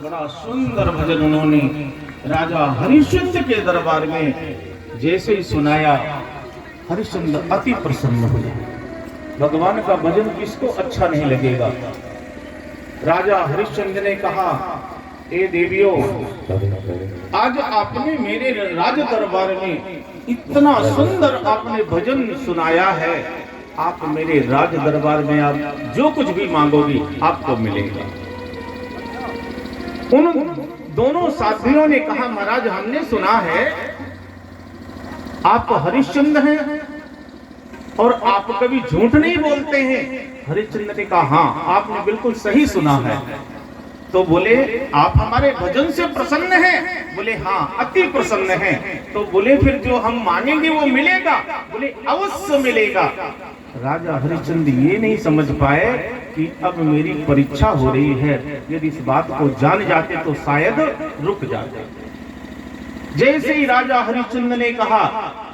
बड़ा सुंदर भजन उन्होंने राजा हरिश्चंद्र के दरबार में जैसे ही सुनाया, हरिश्चंद्र अति प्रसन्न हुए। भगवान का भजन किसको अच्छा नहीं लगेगा। राजा हरिश्चंद्र ने कहा, ए देवियों, आज आपने मेरे राज दरबार में इतना सुंदर आपने भजन सुनाया है, आप मेरे राज दरबार में आप जो कुछ भी मांगोगी आपको मिलेगा। उन दोनों साथियों ने कहा, महाराज हमने सुना है आप हरिश्चंद्र हैं और आप कभी झूठ नहीं बोलते हैं। हरिश्चंद्र ने कहा, हाँ आपने बिल्कुल सही सुना है। तो बोले, आप हमारे भजन से प्रसन्न हैं? बोले हाँ अति प्रसन्न हैं। तो बोले फिर जो हम मांगेंगे वो मिलेगा? बोले अवश्य मिलेगा। राजा हरिश्चंद्र ये नहीं समझ पाए कि अब मेरी परीक्षा हो रही है, यदि इस बात को जान जाते तो शायद रुक जाते। जैसे ही राजा हरिश्चंद्र ने कहा,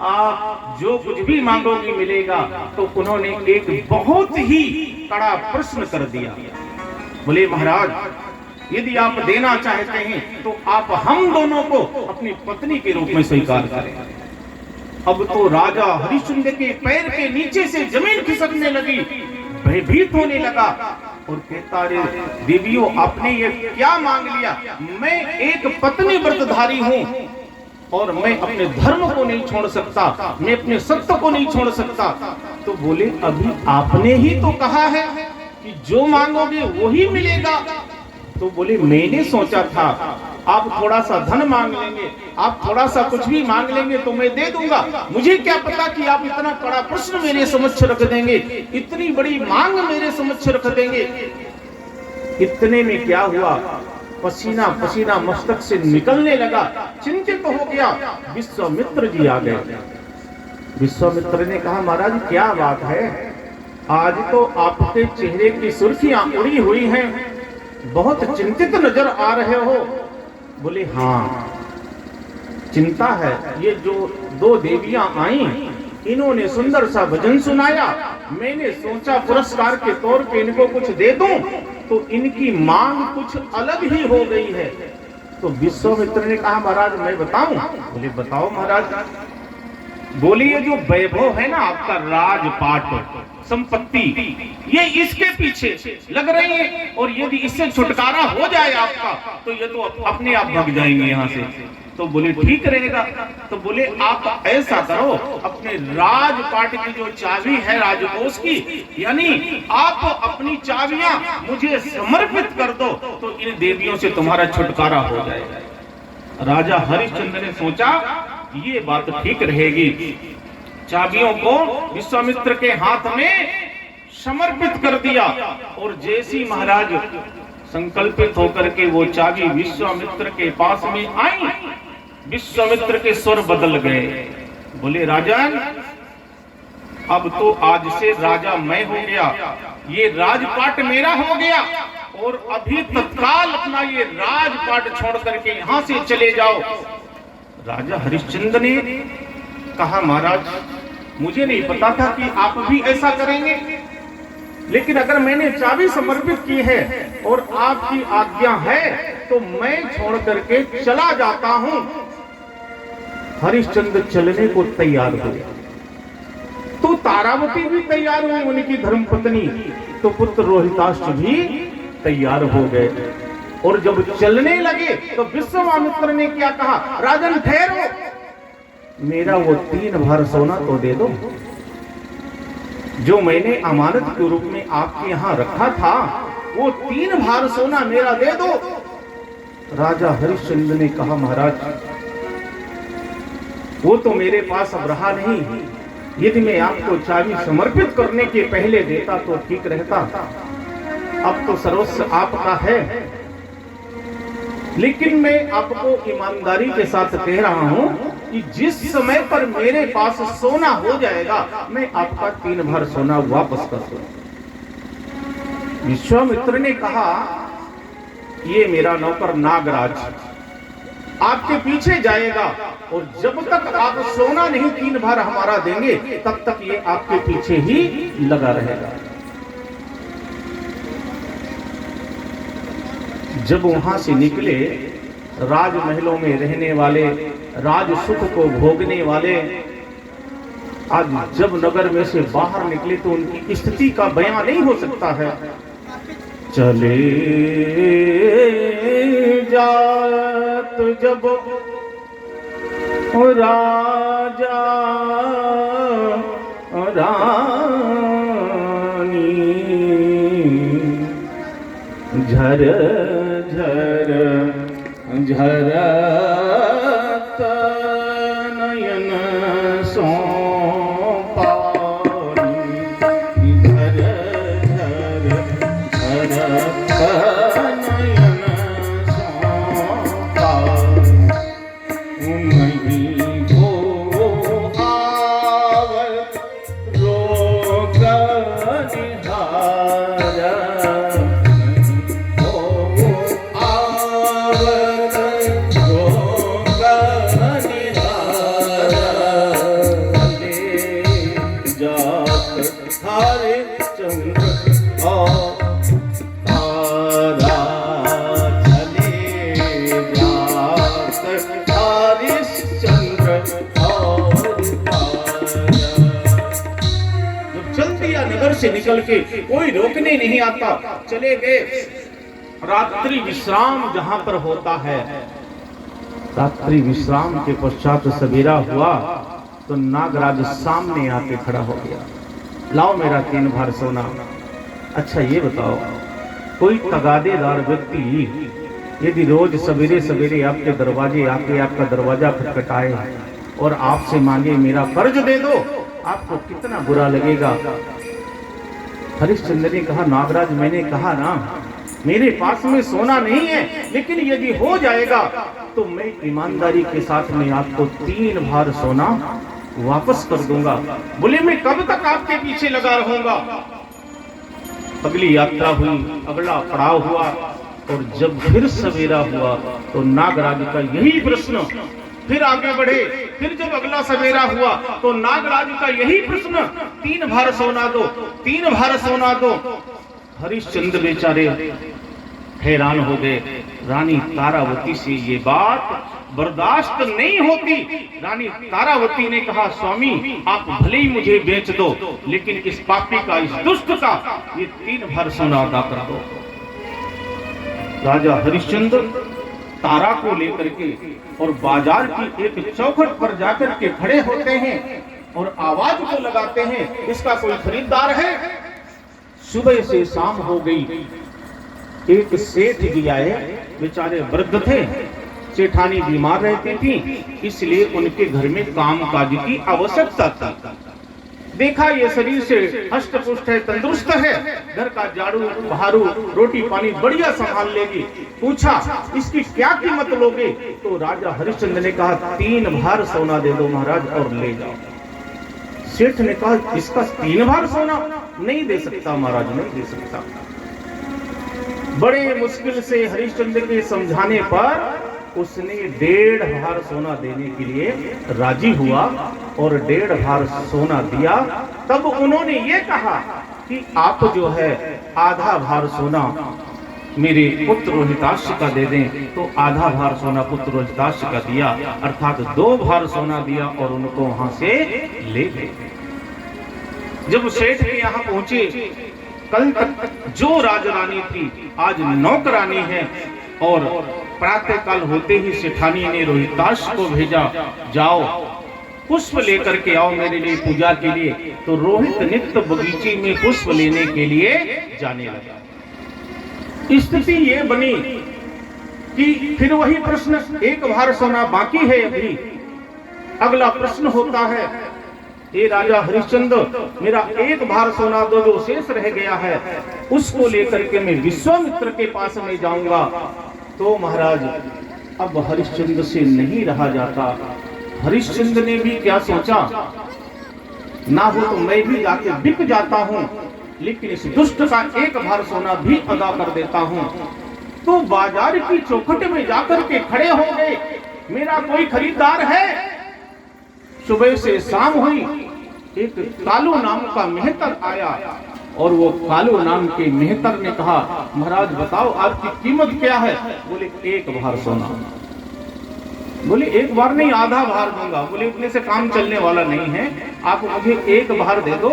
आप जो कुछ भी मांगोगे मिलेगा, तो उन्होंने एक बहुत ही कड़ा प्रश्न कर दिया। बोले महाराज, यदि आप देना चाहते हैं तो आप हम दोनों को अपनी पत्नी के रूप में स्वीकार करें। अब तो राजा हरिश्चंद्र के पैर के नीचे से जमीन खिसकने लगी, भयभीत होने लगा और कहता, रे देवियों, आपने ये क्या मांग लिया? मैं एक पत्नी व्रतधारी हूँ और मैं अपने धर्म को नहीं छोड़ सकता, मैं अपने सत्य को नहीं छोड़ सकता। तो बोले, अभी आपने ही तो कहा है कि जो मांगोगे वही मिलेगा। तो बोले, मैंने सोचा था आप थोड़ा सा धन मांग लेंगे, आप थोड़ा सा कुछ भी मांग लेंगे तो मैं दे दूंगा। मुझे क्या पता कि आप इतना बड़ा प्रश्न मेरे समक्ष रख देंगे, इतनी बड़ी मांग मेरे समक्ष रख देंगे। इतने में क्या हुआ, पसीना पसीना मस्तक से निकलने लगा, चिंतित हो गया। विश्वामित्र जी आ गए। विश्वामित्र ने कहा, महाराज क्या बात है, आज तो आपके चेहरे की सुर्खियां उड़ी हुई हैं, बहुत चिंतित नजर आ रहे हो। बोले हाँ चिंता है, ये जो दो देवियां आई इन्होंने सुंदर सा भजन सुनाया, मैंने सोचा पुरस्कार के तौर पे इनको कुछ दे दूं, तो इनकी मांग कुछ अलग ही हो गई है। तो विश्वामित्र ने कहा, महाराज मैं बताऊं? बोले बताओ महाराज। बोले, ये जो वैभव है ना आपका, राजपाट संपत्ति, ये इसके पीछे लग रही है और यदि इससे छुटकारा हो जाए आपका तो ये तो अपने आप भाग जाएंगे यहाँ से। तो बोले ठीक रहेगा। तो बोले, आप ऐसा करो, अपने राजपाट की जो चाबी है राजकोष की, यानी आप अपनी चाबियां मुझे समर्पित कर दो तो इन देवियों से तुम्हारा छुटकारा हो जाएगा। राजा हरिश्चंद्र ने सोचा ये बात ठीक रहेगी, चाबियों को विश्वामित्र के हाथ में समर्पित कर दिया। और जैसी महाराज संकल्पित होकर के वो चाबी विश्वामित्र के पास में आई, विश्वामित्र के स्वर बदल गए। बोले, राजन अब तो आज से राजा मैं हो गया, ये राजपाट मेरा हो गया और अभी तत्काल अपना ये राजपाट छोड़ करके यहाँ से चले जाओ। राजा हरिश्चंद्र ने कहा, महाराज मुझे नहीं पता था कि आप भी ऐसा करेंगे। लेकिन अगर मैंने चाबी समर्पित की है और आपकी आज्ञा है तो मैं छोड़ करके चला जाता हूं। हरिश्चंद्र चलने को तैयार हुए तो तारावती भी तैयार हुई, उनकी धर्मपत्नी, तो पुत्र रोहिताश्व भी तैयार हो गए। और जब चलने लगे तो विश्वामित्र ने क्या कहा, राजन ठहरो, मेरा वो 3 भर सोना तो दे दो जो मैंने अमानत के रूप में आपके यहां रखा था, वो 3 भार सोना मेरा दे दो। राजा हरिश्चंद्र ने कहा, महाराज वो तो मेरे पास अब रहा नहीं, यदि मैं आपको चाबी समर्पित करने के पहले देता तो ठीक रहता, अब तो सर्वस्व आपका है। लेकिन मैं आपको ईमानदारी के साथ कह रहा हूं कि जिस समय पर मेरे पास सोना हो जाएगा मैं आपका 3 भर सोना वापस कर दूंगा। विश्वामित्र ने कहा, ये मेरा नौकर नागराज आपके पीछे जाएगा और जब तक आप सोना नहीं 3 भर हमारा देंगे तब तक ये आपके पीछे ही लगा रहेगा। जब वहां से निकले, राजमहलों में रहने वाले, राज सुख को भोगने वाले, आज जब नगर में से बाहर निकले तो उनकी स्थिति का बयान नहीं हो सकता है। चले जात जब राजा रानी, झर झर झरत नयन सो पानी, झर झर झरत नयन सो पानी, नहीं को आवत रोग निहारा, से निकल के कोई रोकने नहीं आता, चले गए। रात्रि विश्राम जहां पर होता है, रात्रि विश्राम के पश्चात सवेरा हुआ तो नागराज सामने आके खड़ा हो गया, लाओ मेरा 3 भार सोना। अच्छा ये बताओ, कोई तगादेदार व्यक्ति यदि रोज सवेरे सवेरे आपके दरवाजे आके आपका दरवाजा खटखटाए और आपसे मांगे मेरा कर्ज दे दो, आपको कितना बुरा लगेगा। हरिश्चंद्र ने कहा, नागराज मैंने कहा ना मेरे पास में सोना नहीं है, लेकिन यदि हो जाएगा तो मैं ईमानदारी के साथ में आपको 3 भार सोना वापस कर दूंगा। बोले, मैं कब तक आपके पीछे लगा रहूंगा। अगली यात्रा हुई, अगला पड़ाव हुआ और जब फिर सवेरा हुआ तो नागराज का यही प्रश्न, फिर आगे बढ़े, फिर जब अगला सवेरा हुआ तो नागराज का यही प्रश्न, 3 भार सोना दो, 3 भार सोना दो। हरिश्चंद्र बेचारे हैरान हो गए। रानी तारावती से ये बात बर्दाश्त नहीं होती। रानी तारावती ने कहा, स्वामी आप भले ही मुझे बेच दो, लेकिन इस पापी का, इस दुष्ट का ये 3 भार सोना अदा कर दो। राजा हरिश्चंद्र तारा को लेकर के और बाजार की एक चौखट पर जाकर के खड़े होते हैं और आवाज को लगाते हैं, इसका कोई खरीदार है। सुबह से शाम हो गई, एक सेठ भी आए, बेचारे वृद्ध थे, सेठानी बीमार रहती थी, इसलिए उनके घर में कामकाज की आवश्यकता थी। देखा ये शरीर से हष्ट पुष्ट है, तंदुरुस्त है, घर का झाड़ू बहारू रोटी पानी बढ़िया संभाल लेगी। पूछा इसकी क्या कीमत लोगे? तो राजा हरिश्चंद्र ने कहा 3 भार सोना दे दो महाराज और ले जाओ। सेठ ने कहा इसका 3 भार सोना नहीं दे सकता महाराज, नहीं दे सकता। बड़े मुश्किल से हरिश्चंद्र के समझाने पर उसने 1.5 भार सोना देने के लिए राजी हुआ और 1.5 भार सोना दिया। तब उन्होंने ये कहा कि आप जो है आधा भार सोना मेरे पुत्र रोहिताश्व का दे दें। तो आधा भार सोना पुत्र रोहिताश्व का दिया, अर्थात 2 भार सोना दिया और उनको वहां से ले गए। जब सेठ के यहाँ पहुंचे, कल तक जो राजरानी थी आज नौकरानी है, और प्रातः काल होते ही सेठानी ने रोहिताश्व को भेजा, जाओ पुष्प लेकर के आओ मेरे लिए पूजा के लिए। तो रोहित नित्य बगीचे में पुष्प लेने के लिए जाने लगा। स्थिति ये बनी कि फिर वही प्रश्न, 1 भार सोना बाकी है अभी। अगला प्रश्न होता है, ये राजा हरिश्चंद्र मेरा 1 भार सोना दो, जो शेष रह गया है उसको लेकर के मैं विश्वामित्र के पास में जाऊंगा। तो महाराज अब हरिश्चंद्र से नहीं रहा जाता। हरिश्चंद्र ने भी क्या सोचा, ना हो तो मैं भी जाके बिक जाता हूं, लेकिन इस दुष्ट का 1 भार सोना भी अदा कर देता हूं। तो बाजार की चौखट में जाकर के खड़े हो गए, मेरा कोई खरीदार है। सुबह से शाम हुई, एक कालू नाम का मेहतर आया, और वो कालू नाम के मेहतर ने कहा, महाराज बताओ आपकी कीमत क्या है? बोले 1 भार सोना। बोले 1 बार नहीं, आधा भार दूंगा। बोले इतने से काम चलने वाला नहीं है, आप मुझे 1 भार दे दो।